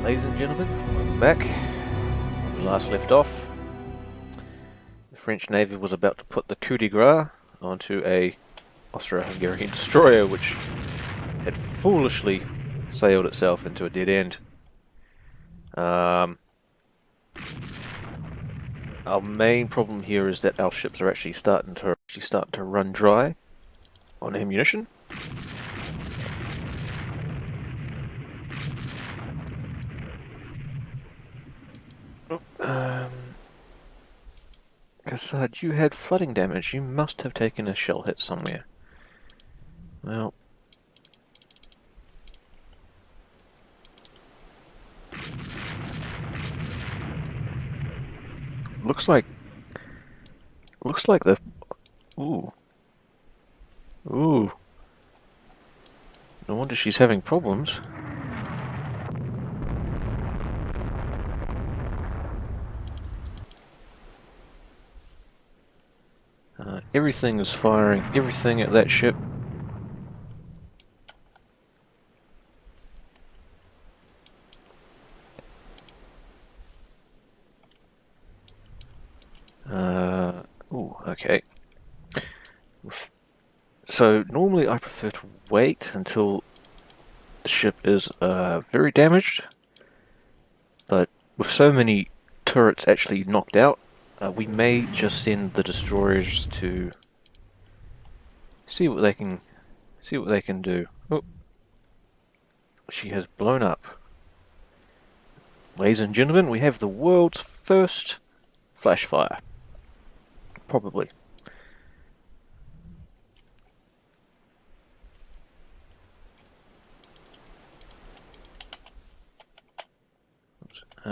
Ladies and gentlemen, welcome back. When we last left off, the French Navy was about to put the coup de grace onto a Austro-Hungarian destroyer which had foolishly sailed itself into a dead end. Our main problem here is that our ships are actually starting to run dry on ammunition. Cassard, you had flooding damage. You must have taken a shell hit somewhere. Well, looks like the ooh. No wonder she's having problems. Everything is firing everything at that ship. Okay. So normally I prefer to wait until the ship is very damaged, but with so many turrets actually knocked out, we may just send the destroyers to see what they can do. Oh, she has blown up. Ladies and gentlemen, we have the world's first flash fire. Probably.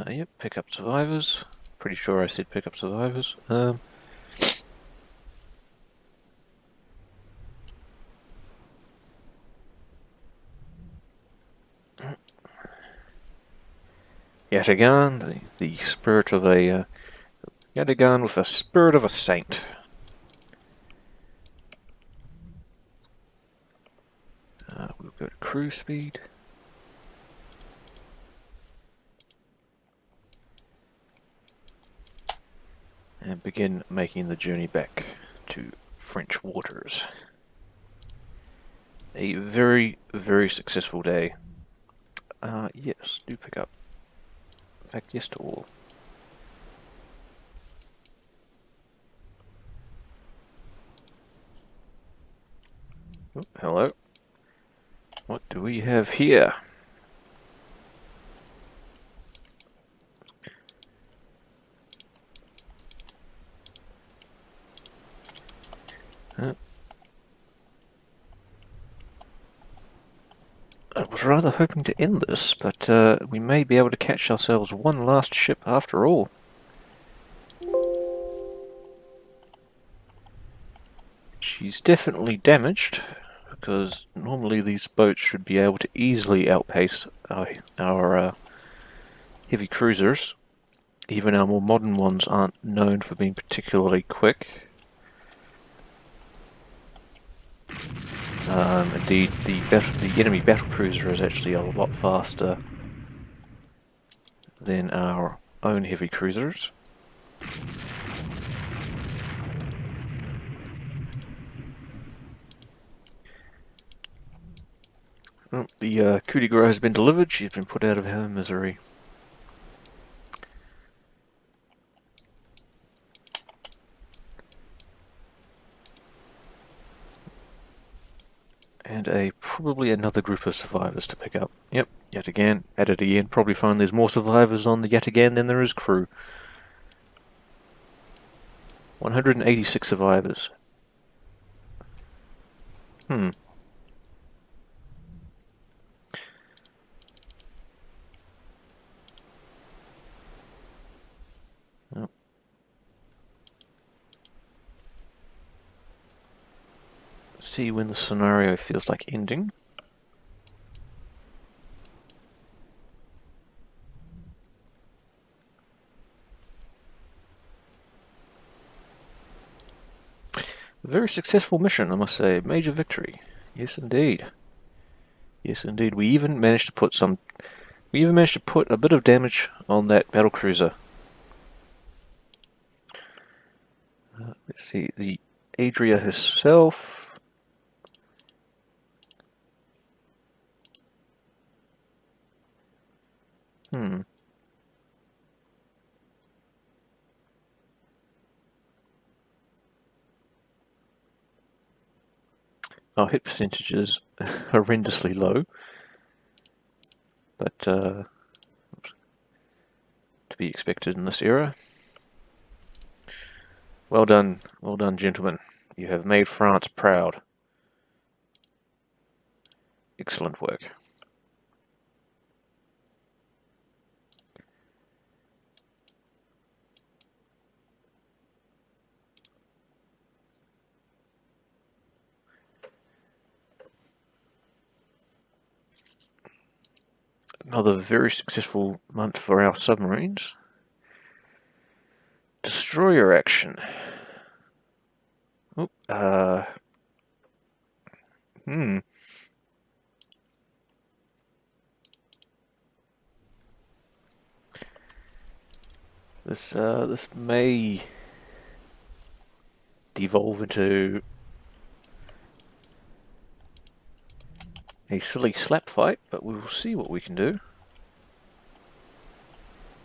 Yep, pick up survivors. Pretty sure I said pick up survivors. Yet again, the spirit of a yet again with the spirit of a saint. We'll go to cruise speed. And begin making the journey back to French waters. A very, very successful day. Yes, do pick up. In fact, yes to all. Oh, hello. What do we have here? I was rather hoping to end this, but we may be able to catch ourselves one last ship after all. She's definitely damaged, because normally these boats should be able to easily outpace our heavy cruisers. Even our more modern ones aren't known for being particularly quick. Indeed, the enemy battlecruiser is actually a lot faster than our own heavy cruisers. Well, the coup de grace has been delivered. She's been put out of her misery. And probably another group of survivors to pick up. Yep, yet again, at it again. Probably find there's more survivors on the yet again than there is crew. 186 survivors. Well, see when the scenario feels like ending. A very successful mission, I must say. Major victory. Yes, indeed. Yes, indeed. We even managed to put some We even managed to put a bit of damage on that battlecruiser. Let's see, the Adria herself. Our hit percentage is horrendously low, but to be expected in this era. Well done, gentlemen. You have made France proud. Excellent work. Another very successful month for our submarines. Destroyer action. Oh, This may devolve into a silly slap fight, but we will see what we can do.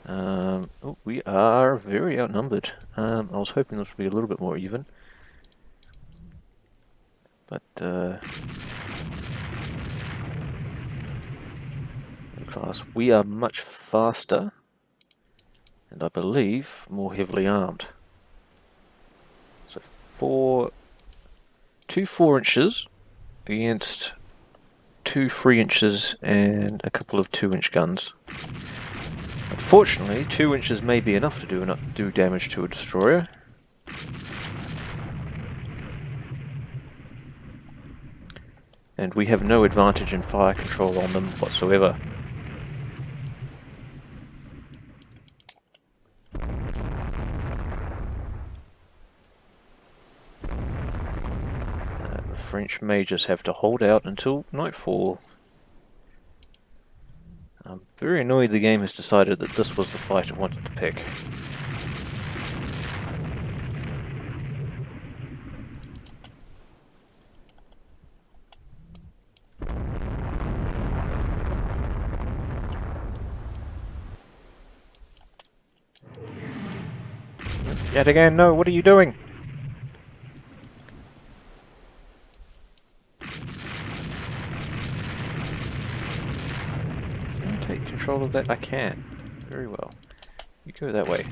Oh, we are very outnumbered. I was hoping this would be a little bit more even. But, class, we are much faster, and I believe more heavily armed. So two 4-inches against 2 3-inches and a couple of 2-inch guns. Unfortunately, 2 inches may be enough to do damage to a destroyer. And we have no advantage in fire control on them whatsoever. The French may just have to hold out until nightfall. I'm very annoyed the game has decided that this was the fight it wanted to pick. Yet again, no, what are you doing? Can I take control of that? I can. Very well. You go that way.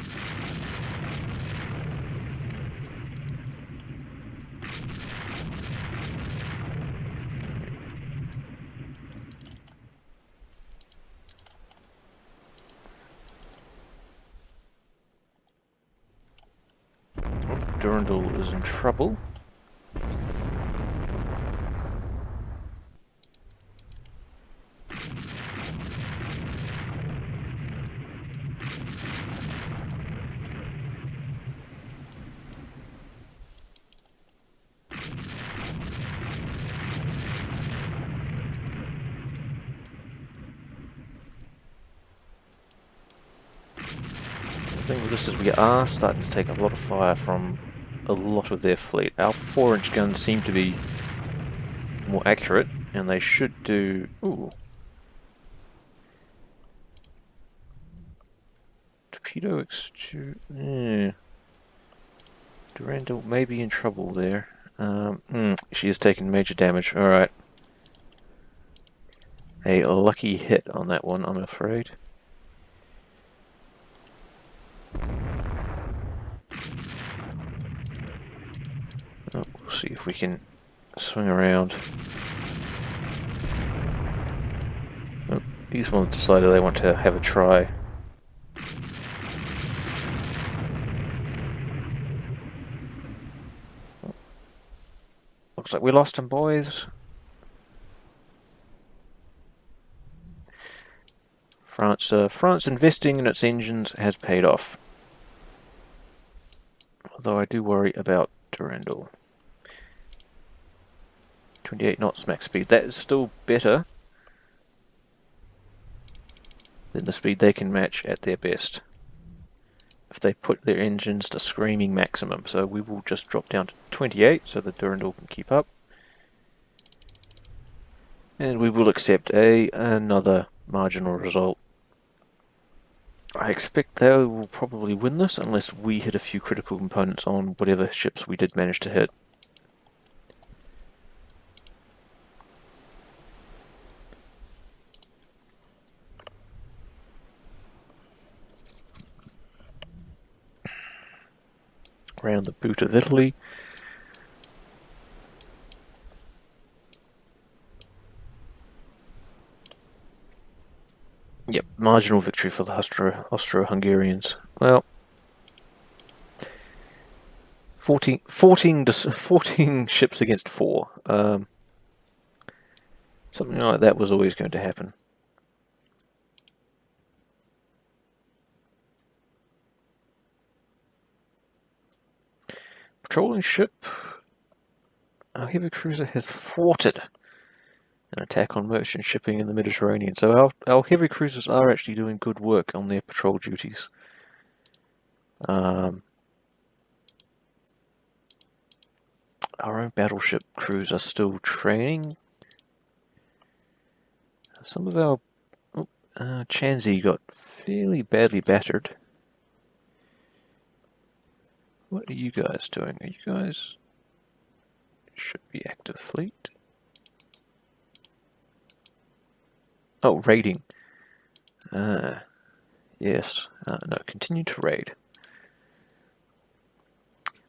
Oh, Durandal is in trouble. The thing with this is we are starting to take a lot of fire from a lot of their fleet. Our 4-inch guns seem to be more accurate, and they should do... Ooh. Torpedo Durandal may be in trouble there. She has taken major damage. Alright. A lucky hit on that one, I'm afraid. Oh, we'll see if we can swing around. Oh, these ones decided they want to have a try. Looks like we lost them, boys. France investing in its engines has paid off. Although I do worry about Durandal. 28 knots max speed. That is still better than the speed they can match at their best. If they put their engines to screaming maximum. So we will just drop down to 28 so the Durandal can keep up. And we will accept another marginal result. I expect they will probably win this unless we hit a few critical components on whatever ships we did manage to hit. Around the boot of Italy. Yep, marginal victory for the Austro-Hungarians. Well, 14 ships against 4. Something like that was always going to happen. Patrolling ship. Our heavy cruiser has thwarted an attack on merchant shipping in the Mediterranean. So our heavy cruisers are actually doing good work on their patrol duties. Our own battleship crews are still training. Some of our Chanzi got fairly badly battered. What are you guys doing? Are you guys... should be active fleet. Oh, raiding. Yes. No, continue to raid.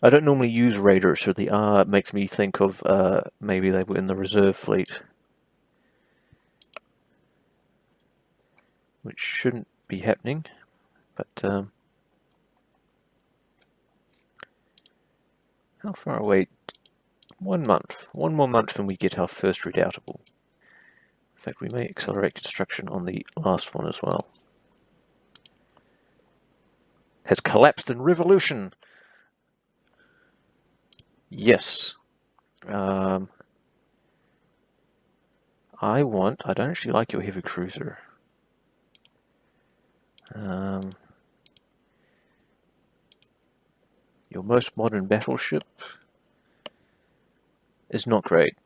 I don't normally use raiders, so the R makes me think of maybe they were in the reserve fleet. Which shouldn't be happening, but how far away? 1 month. 1 more month and we get our first redoubtable. In fact, we may accelerate construction on the last one as well. Has collapsed in revolution. Yes. I don't actually like your heavy cruiser. Your most modern battleship is not great.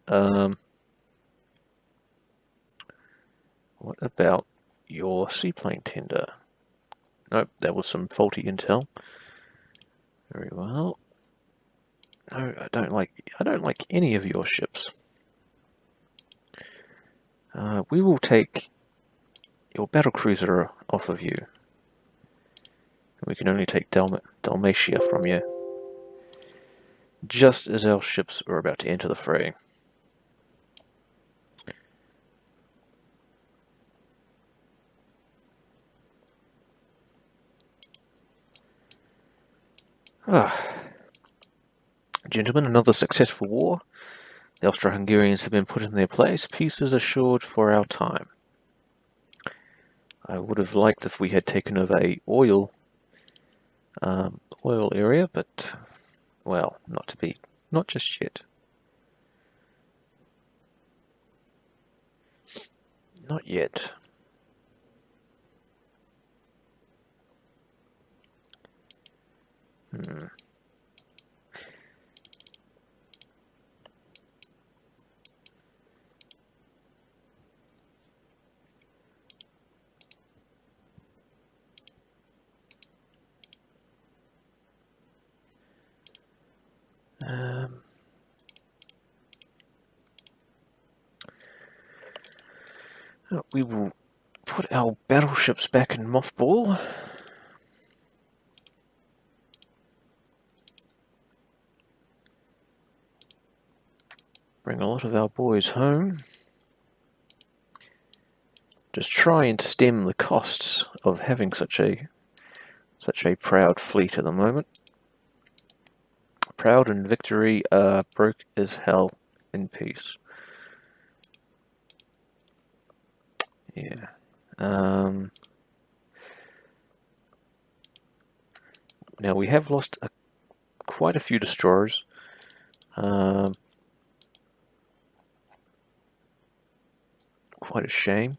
What about your seaplane tender? Nope, that was some faulty intel. Very well. No, I don't like any of your ships. We will take your battlecruiser off of you. We can only take Dalmatia from you. Just as our ships are about to enter the fray. Gentlemen, another successful war. The Austro-Hungarians have been put in their place. Peace is assured for our time. I would have liked if we had taken over a oil area, but, well, not just yet. Not yet. We will put our battleships back in mothball. Bring a lot of our boys home. Just try and stem the costs of having such a proud fleet at the moment. Proud in victory, broke as hell in peace. Yeah. Now we have lost quite a few destroyers. Quite a shame.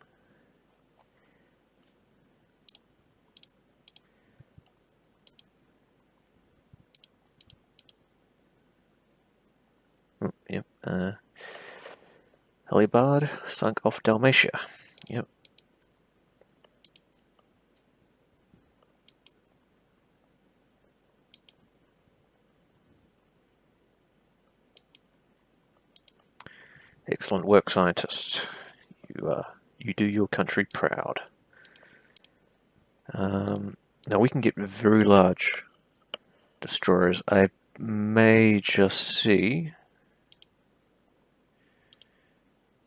Yep. Hallebarde sunk off Dalmatia. Yep. Excellent work, scientists. You do your country proud. Now we can get very large destroyers. I may just see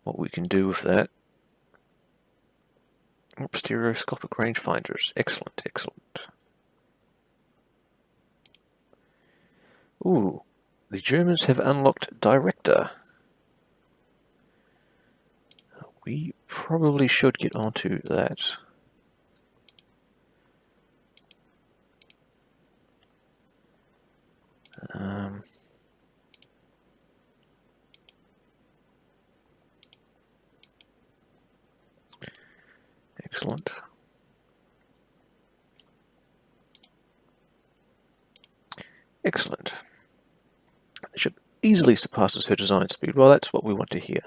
what we can do with that. Stereoscopic rangefinders. Excellent, excellent. Ooh, the Germans have unlocked Director. We probably should get onto that. Excellent. Excellent. The ship easily surpasses her design speed. Well, that's what we want to hear.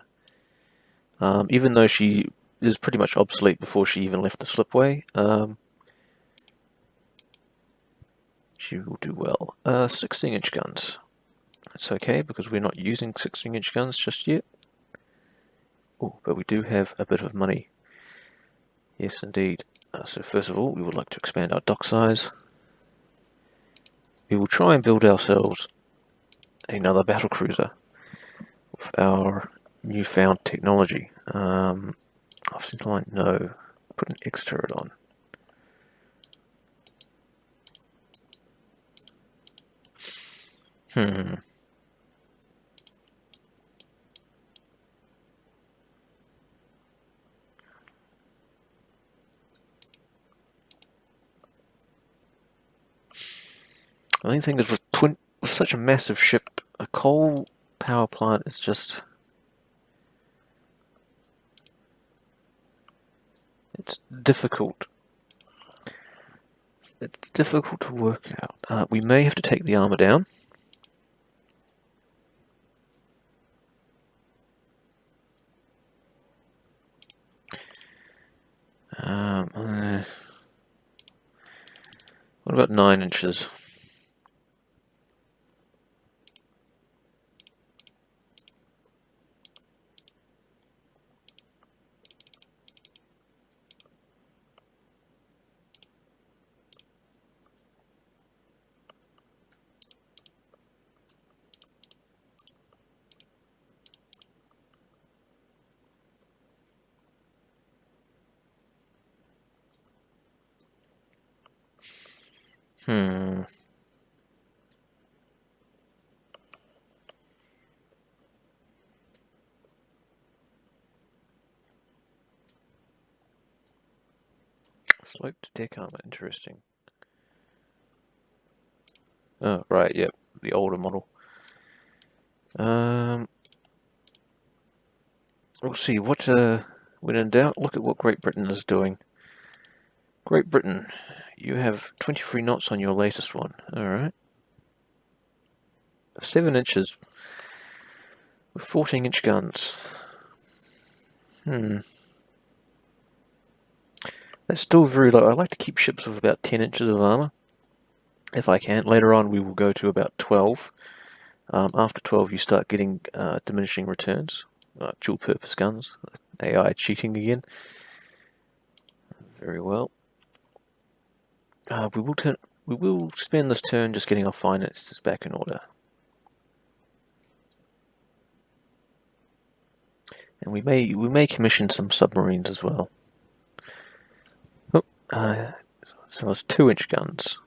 Even though she is pretty much obsolete before she even left the slipway, she will do well. 16-inch guns. That's okay, because we're not using 16-inch guns just yet. Oh, but we do have a bit of money. Yes, indeed. So first of all, we would like to expand our dock size. We will try and build ourselves another battlecruiser with our newfound technology. Offset line, no. Put an X turret on. The only thing is with such a massive ship, a coal power plant is just... It's difficult. It's difficult to work out. We may have to take the armor down. What about 9 inches? Sloped deck armor, interesting. Oh, right, yep, the older model. We'll see, when in doubt, look at what Great Britain is doing. Great Britain, you have 23 knots on your latest one, alright. 7 inches with 14-inch guns. That's still very low. I like to keep ships with about 10 inches of armor, if I can. Later on we will go to about 12. After 12 you start getting diminishing returns. Dual purpose guns. AI cheating again. Very well. We will spend this turn just getting our finances back in order. And we may commission some submarines as well. So it's 2-inch guns.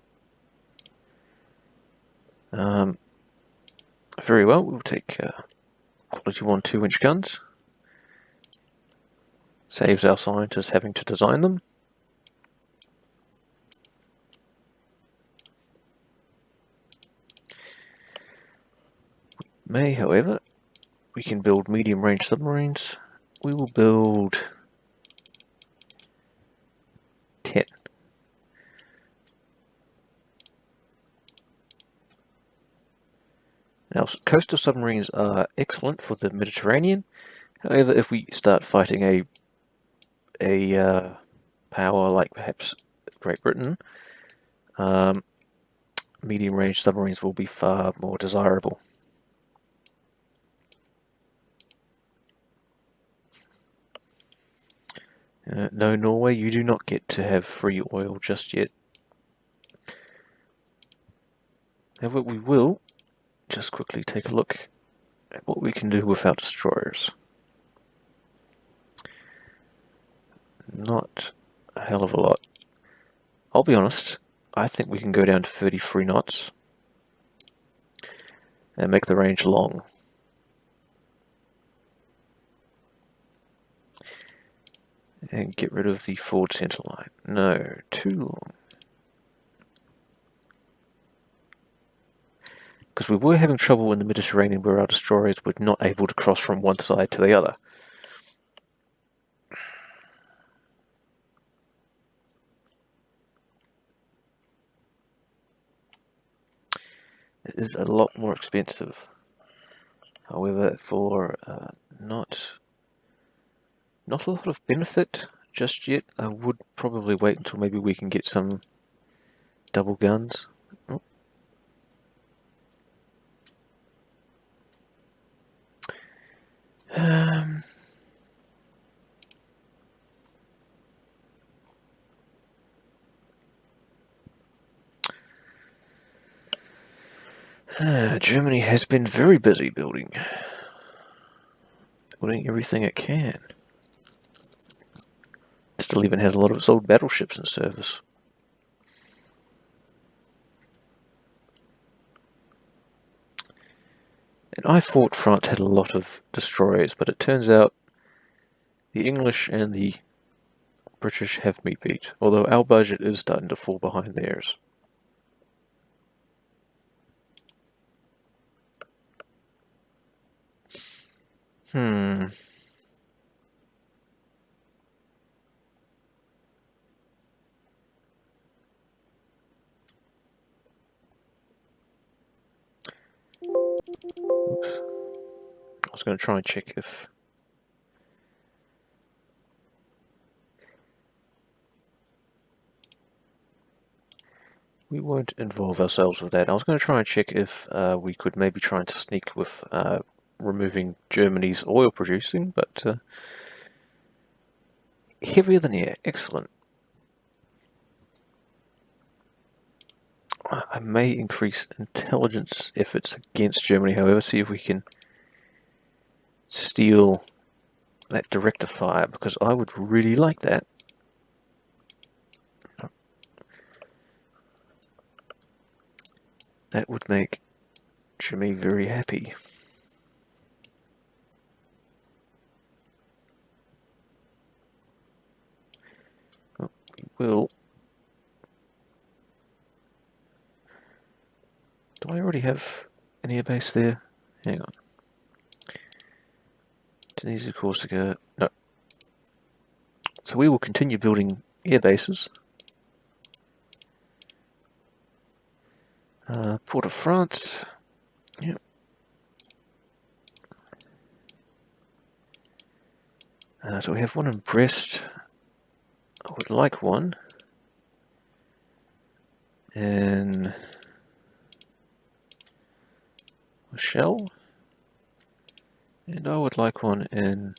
Very well, we'll take quality 1 2-inch guns. Saves our scientists having to design them. However, we can build medium-range submarines. We will build 10. Now, coastal submarines are excellent for the Mediterranean. However, if we start fighting a power like perhaps Great Britain, medium-range submarines will be far more desirable. No, Norway, you do not get to have free oil just yet. However, we will just quickly take a look at what we can do with our destroyers. Not a hell of a lot. I'll be honest, I think we can go down to 33 knots and make the range long. And get rid of the forward center line. No, too long. Because we were having trouble in the Mediterranean where our destroyers were not able to cross from one side to the other. It is a lot more expensive. However, for not a lot of benefit just yet, I would probably wait until maybe we can get some double guns. Oh. Germany has been very busy building everything it can. Still even has a lot of its old battleships in service. And I thought France had a lot of destroyers, but it turns out the English and the British have me beat, although our budget is starting to fall behind theirs. I was going to try and check if we won't involve ourselves with that. I was going to try and check if we could maybe try and sneak with removing Germany's oil producing, but heavier than air, excellent. I may increase intelligence efforts against Germany, however, see if we can steal that director fire, because I would really like that. That would make Jimmy very happy. Oh, we will. Do I already have an air base there? Hang on. Tunisia, Corsica. No. So we will continue building air bases. Port of France. Yep. So we have one in Brest. I would like one in Rochelle. And I would like one in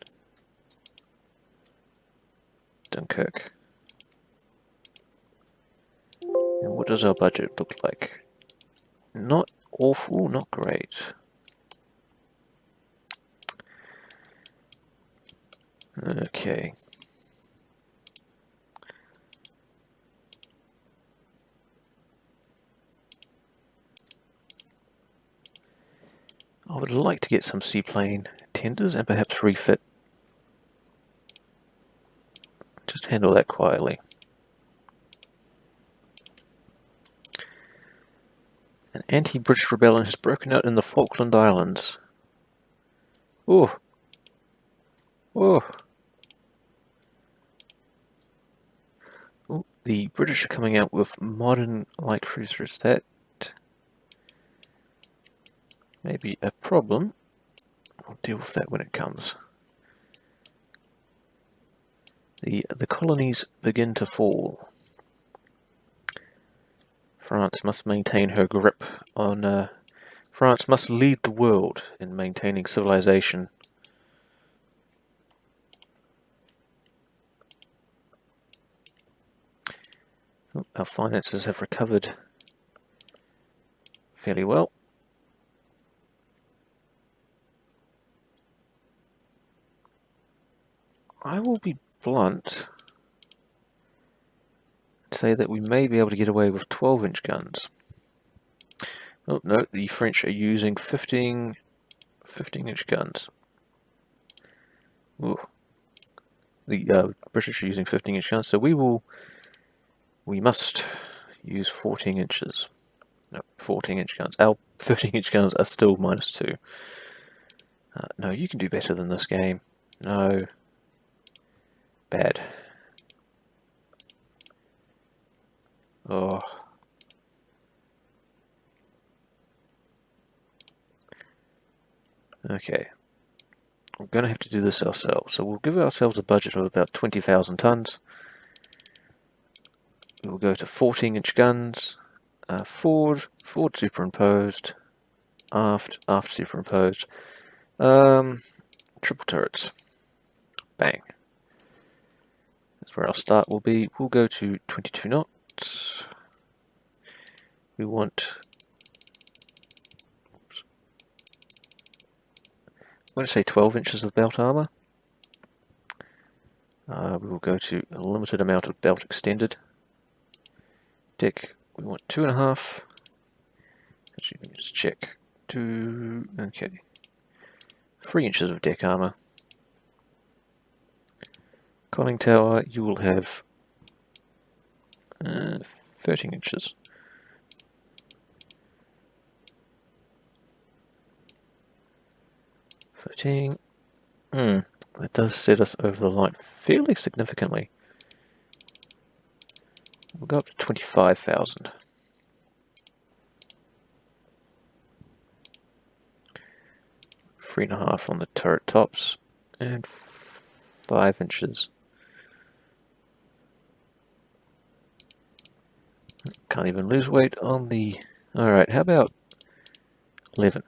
Dunkirk. And what does our budget look like? Not awful, not great. Okay. I would like to get some seaplane tenders and perhaps refit. Just handle that quietly. An anti-British rebellion has broken out in the Falkland Islands. Oh. Oh. Oh. The British are coming out with modern light cruisers. That may be a problem. I'll deal with that when it comes. The colonies begin to fall. France must maintain her grip on... France must lead the world in maintaining civilization. Oh, our finances have recovered fairly well. I will be blunt and say that we may be able to get away with 12-inch guns. Oh no, the French are using 15-inch guns. Ooh. The British are using 15-inch guns, so we must use 14 inches. No, 14-inch guns. Our 13-inch guns are still -2. No, you can do better than this game. No. Bad. Oh. Okay. We're going to have to do this ourselves. So we'll give ourselves a budget of about 20,000 tons. We'll go to 14-inch guns. Forward superimposed. Aft superimposed. Triple turrets. Bang. That's where our start will be. We'll go to 22 knots. We want... Oops. I'm going to say 12 inches of belt armor. We will go to a limited amount of belt extended. Deck, we want 2.5. Actually, let me just check. Okay. 3 inches of deck armor. Conning tower, you will have 13 inches. That does set us over the line fairly significantly. We'll go up to 25,000. Three and a half on the turret tops, and 5 inches. Can't even lose weight on the... Alright, how about 11?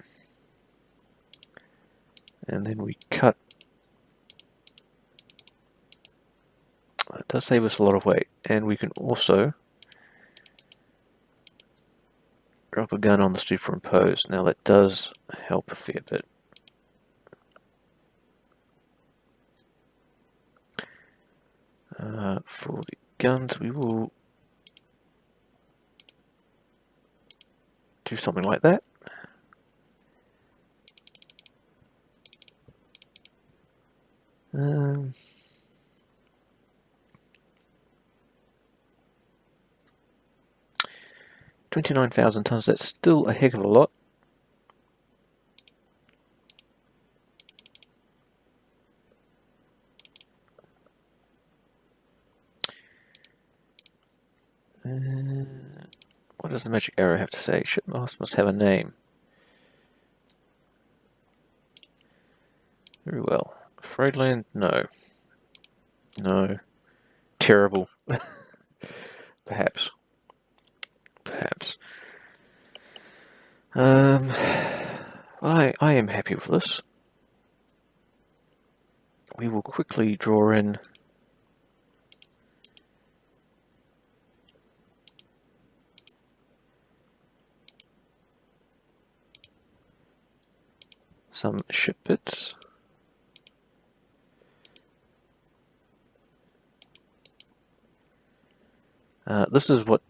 And then we cut... That does save us a lot of weight. And we can also drop a gun on the superimposed. Now that does help a fair bit. For the guns, we will do something like that. Um, 29,000 tons, that's still a heck of a lot. What does the magic arrow have to say? Shipmaster must have a name. Very well. Freudland? No. No. Terrible. Perhaps. Perhaps. I am happy with this. We will quickly draw in some ship bits. This is what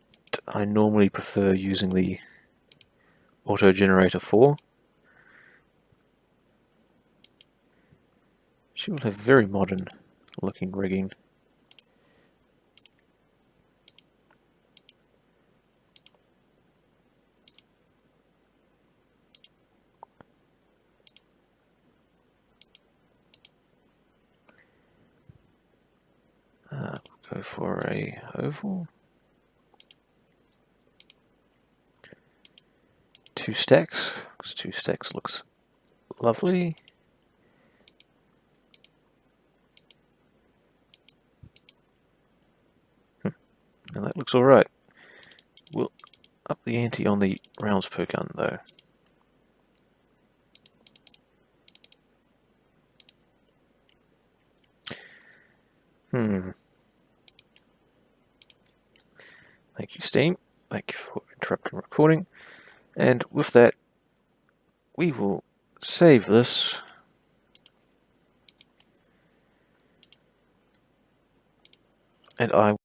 I normally prefer using the auto generator for. She will have very modern looking rigging. Go for a oval. 2 stacks, stacks. 2 stacks looks lovely. And that looks alright. We'll up the ante on the rounds per gun though. Thank you, Steam. Thank you for interrupting recording. And with that, we will save this. And I